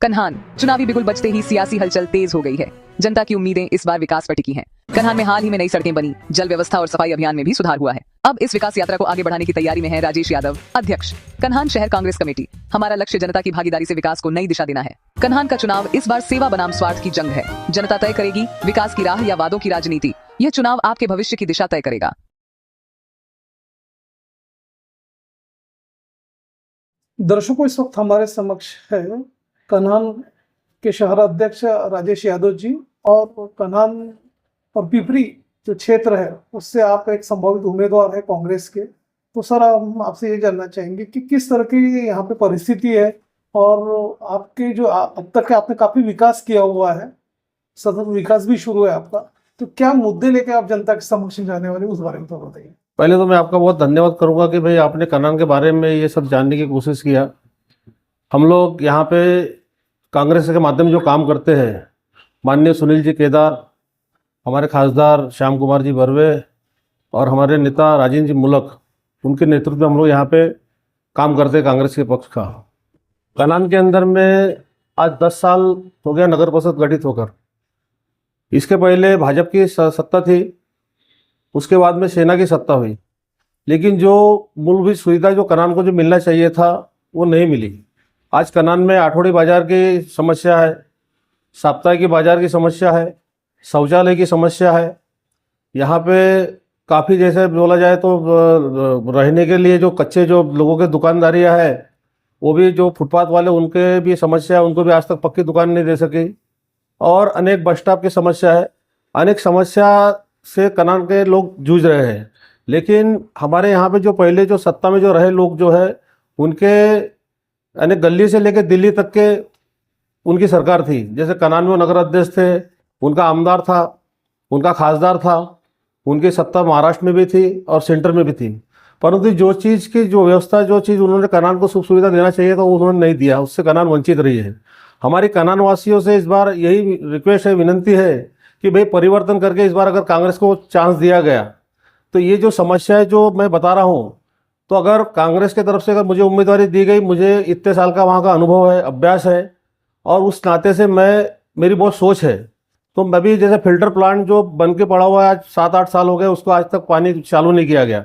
कन्हान चुनावी बिगुल बजते ही सियासी हलचल तेज हो गई है। जनता की उम्मीदें इस बार विकास पर टिकी हैं। कन्हान में हाल ही में नई सड़कें बनी, जल व्यवस्था और सफाई अभियान में भी सुधार हुआ है। अब इस विकास यात्रा को आगे बढ़ाने की तैयारी में है राजेश यादव, अध्यक्ष कन्हान शहर कांग्रेस कमेटी। हमारा लक्ष्य जनता की भागीदारी से विकास को नई दिशा देना है। कन्हान का चुनाव इस बार सेवा बनाम स्वार्थ की जंग है। जनता तय करेगी विकास की राह या वादों की राजनीति। यह चुनाव आपके भविष्य की दिशा तय करेगा। दर्शकों, इस वक्त हमारे समक्ष है कन्हान के शहर अध्यक्ष राजेश यादव जी, और कन्हान और पिपरी जो क्षेत्र है उससे आप एक संभावित उम्मीदवार है कांग्रेस के। तो सर, हम आपसे ये जानना चाहेंगे कि किस तरह की यहाँ पे परिस्थिति है, और आपके जो अब तक आपने काफी विकास किया हुआ है, सतत विकास भी शुरू है आपका, तो क्या मुद्दे लेके आप जनता के समक्ष जाने वाले उस बारे में तो बताइए। पहले तो मैं आपका बहुत धन्यवाद करूंगा कि भाई आपने कन्हान के बारे में ये सब जानने की कोशिश किया। हम लोग यहाँ पे कांग्रेस के माध्यम से जो काम करते हैं, माननीय सुनील जी केदार, हमारे खासदार श्याम कुमार जी बर्वे और हमारे नेता राजेंद्र जी मुलक, उनके नेतृत्व में हम लोग यहाँ पे काम करते हैं कांग्रेस के पक्ष का। कन्हान के अंदर में आज 10 साल हो गया नगर परिषद गठित होकर। इसके पहले भाजपा की सत्ता थी, उसके बाद में सेना की सत्ता हुई, लेकिन जो मूलभूत सुविधा जो कन्हान को जो मिलना चाहिए था वो नहीं मिली। आज कन्हान में आठवड़ी बाजार की समस्या है, साप्ताहिक बाजार की समस्या है, शौचालय की समस्या है। यहाँ पे काफ़ी जैसे बोला जाए तो रहने के लिए जो कच्चे जो लोगों के दुकानदारियाँ है, वो भी जो फुटपाथ वाले उनके भी समस्या है, उनको भी आज तक पक्की दुकान नहीं दे सकी। और अनेक बस स्टॉप की समस्या है। अनेक समस्या से कन्हान के लोग जूझ रहे हैं। लेकिन हमारे यहाँ पे जो पहले जो सत्ता में जो रहे लोग जो है, उनके यानी गली से लेकर दिल्ली तक के उनकी सरकार थी। जैसे कन्हान में नगर अध्यक्ष थे, उनका आमदार था, उनका खासदार था, उनकी सत्ता महाराष्ट्र में भी थी और सेंटर में भी थी। परंतु जो चीज़ की जो व्यवस्था, जो चीज़ उन्होंने कन्हान को सुख सुविधा देना चाहिए था, वो उन्होंने नहीं दिया। उससे कन्हान वंचित रही है। हमारी कन्हान वासियों से इस बार यही रिक्वेस्ट है, विनंती है कि भाई परिवर्तन करके इस बार अगर कांग्रेस को चांस दिया गया तो ये जो समस्या है जो मैं बता रहा हूँ, तो अगर कांग्रेस की तरफ से अगर मुझे उम्मीदवारी दी गई, मुझे इतने साल का वहाँ का अनुभव है, अभ्यास है, और उस नाते से मेरी बहुत सोच है। तो मैं भी जैसे फिल्टर प्लांट जो बन के पड़ा हुआ है, आज 7-8 साल हो गए, उसको आज तक पानी चालू नहीं किया गया।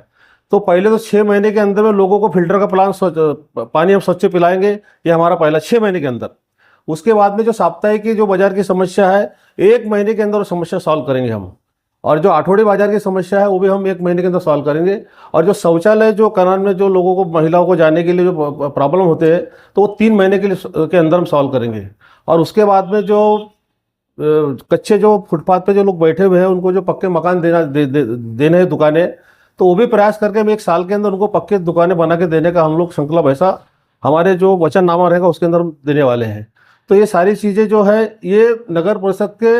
तो पहले तो 6 महीने के अंदर में लोगों को फिल्टर का पानी हम स्वच्छ पिलाएंगे, ये हमारा पहला 6 महीने के अंदर। उसके बाद में जो साप्ताहिक की जो बाजार की समस्या है, 1 महीने के अंदर वो समस्या सॉल्व करेंगे हम। और जो आठवड़ी बाजार की समस्या है वो भी हम 1 महीने के अंदर सॉल्व करेंगे। और जो शौचालय जो कन्हान में जो लोगों को, महिलाओं को जाने के लिए जो प्रॉब्लम होते हैं, तो वो 3 महीने के अंदर हम सॉल्व करेंगे। और उसके बाद में जो कच्चे जो फुटपाथ पे जो लोग बैठे हुए हैं, उनको जो पक्के मकान देने हैं, दुकानें, तो वो भी प्रयास करके हम 1 साल के अंदर उनको पक्के दुकानें बना के देने का हम लोग संकल्प, ऐसा हमारे जो वचननामा रहेगा उसके अंदर हम देने वाले हैं। तो ये सारी चीज़ें जो है, ये नगर परिषद के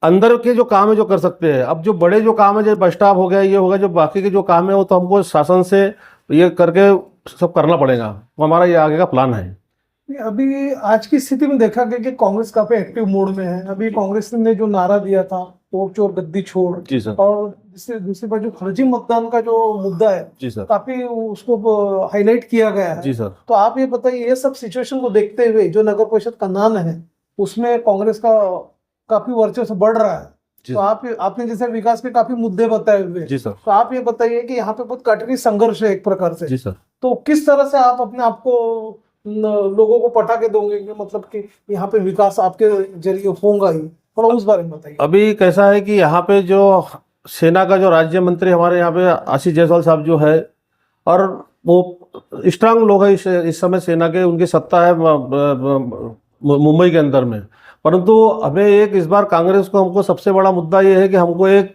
अंदर के जो काम है जो कर सकते हैं। अब जो बड़े जो काम है, जो बस स्टॉप हो गया, ये होगा, जो बाकी के जो काम है वो तो हमको शासन से ये करके सब करना पड़ेगा। तो हमारा ये आगे का प्लान है। अभी आज की स्थिति में देखा गया कि कांग्रेस काफी एक्टिव मोड में है। अभी कांग्रेस ने जो नारा दिया था, वोट चोर गद्दी छोड़, जी सर, और दूसरी बात जो फर्जी मतदान का जो मुद्दा है, जी सर, काफी उसको हाईलाइट किया गया है। जी सर। तो आप ये बताइए, ये सब सिचुएशन को देखते हुए जो नगर परिषद कन्हान है उसमें कांग्रेस का काफी वर्चस्व बढ़ रहा है। तो आपने जैसे विकास के काफी मुद्दे बताए हुए, जी सर। तो आप ये बताइए कि यहाँ पे बहुत कठिन संघर्ष है एक प्रकार से। जी सर। तो किस तरह से आप अपने आप को लोगों को पटा के दोगे कि मतलब कि यहाँ पे विकास आपके जरिए होगा ही, थोड़ा उस बारे में बताइए। अभी कैसा है कि यहाँ पे जो सेना का जो राज्य मंत्री हमारे यहाँ पे आशीष जायसवाल साहब जो है, और वो स्ट्रांग लोग है इस समय सेना के, उनकी सत्ता है मुंबई के अंदर में। परंतु हमें एक इस बार कांग्रेस को, हमको सबसे बड़ा मुद्दा ये है कि हमको एक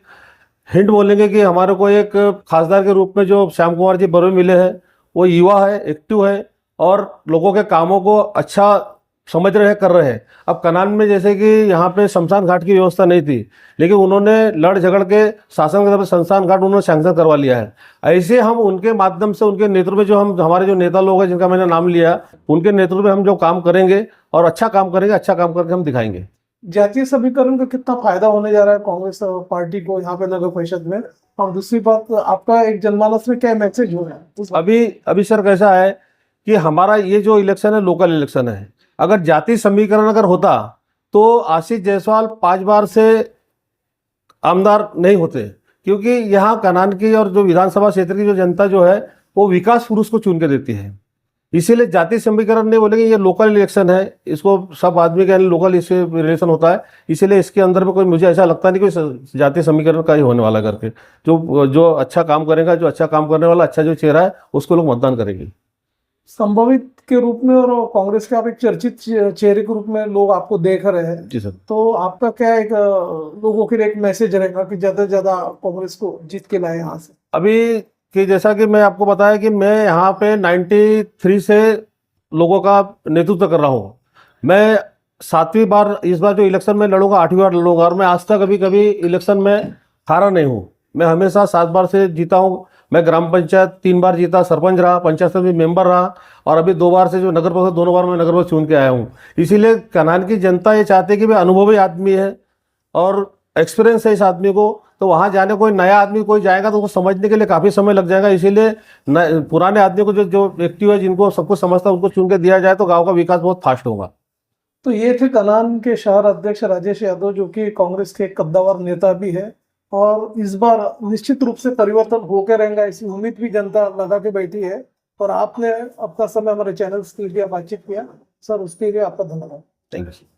हिंट बोलेंगे कि हमारे को एक खासदार के रूप में जो श्याम कुमार जी बर्वे मिले हैं, वो युवा है, एक्टिव है, और लोगों के कामों को अच्छा समझ रहे हैं, कर रहे हैं। अब कन्हान में जैसे कि यहाँ पे शमशान घाट की व्यवस्था नहीं थी, लेकिन उन्होंने लड़ झगड़ के शासन की तरफ से शमशान घाट उन्होंने सैंक्शन करवा लिया है। ऐसे हम उनके माध्यम से, उनके नेतृत्व में जो हमारे जो नेता लोग हैं जिनका मैंने नाम लिया, उनके नेतृत्व में हम जो काम करेंगे और अच्छा काम करेंगे, अच्छा काम करके हम दिखाएंगे। जातीय समीकरण का कितना फायदा होने जा रहा है कांग्रेस पार्टी को यहाँ पे नगर परिषद में, और दूसरी बात आपका एक जनमानस में क्या मैसेज हो रहा है? अभी सर कैसा है कि हमारा ये जो इलेक्शन है, लोकल इलेक्शन है, अगर जाति समीकरण अगर होता तो आशीष जायसवाल 5 बार से आमदार नहीं होते, क्योंकि यहाँ कनान की और जो विधानसभा क्षेत्र की जो जनता जो है वो विकास पुरुष को चुन के देती है। इसीलिए जाति समीकरण नहीं बोलेंगे, ये लोकल इलेक्शन है, इसको सब आदमी के लोकल इससे रिलेशन होता है, इसीलिए इसके अंदर में कोई मुझे ऐसा लगता नहीं कोई जाति समीकरण का ही होने वाला करके। जो अच्छा काम करेगा, जो अच्छा काम करने वाला अच्छा जो चेहरा है उसको लोग मतदान करेंगे। संभावित के रूप में और कांग्रेस के आप एक चर्चित चेहरे के रूप में लोग आपको देख रहे हैं, जी सर। तो आपका क्या एक लोगों के लिए एक मैसेज रहेगा कि ज्यादा से ज्यादा कांग्रेस को जीत के लाए यहाँ से? अभी कि जैसा कि मैं आपको बताया कि मैं यहाँ पे 93 से लोगों का नेतृत्व कर रहा हूँ। मैं 7वीं बार इस बार जो इलेक्शन में लड़ूंगा 8वीं बार लड़ूंगा, और मैं आज तक अभी इलेक्शन में हारा नहीं हूँ। मैं हमेशा 7 बार से जीता हूँ। मैं ग्राम पंचायत 3 बार जीता, सरपंच रहा, पंचायत समिति मेंबर रहा, और अभी 2 बार से जो नगर परिषद 2 बार मैं नगर परिषद चुन के आया हूँ। इसीलिए कनान की जनता ये चाहती है कि भाई अनुभवी आदमी है और एक्सपीरियंस है इस आदमी को, तो वहाँ जाने कोई नया आदमी कोई जाएगा तो उसको समझने के लिए काफ़ी समय लग जाएगा। इसीलिए पुराने आदमी को जो एक्टिव है, जिनको सब कुछ समझता है, उनको चुन के दिया जाए तो गाँव का विकास बहुत फास्ट होगा। तो ये थे कनान के शहर अध्यक्ष राजेश यादव, जो कि कांग्रेस के एक कद्दावर नेता भी है, और इस बार निश्चित रूप से परिवर्तन होकर रहेगा ऐसी उम्मीद भी जनता लगा के बैठी है। और आपने अपना समय हमारे चैनल के लिए बातचीत किया सर, उसके लिए आपका धन्यवाद। Thank you.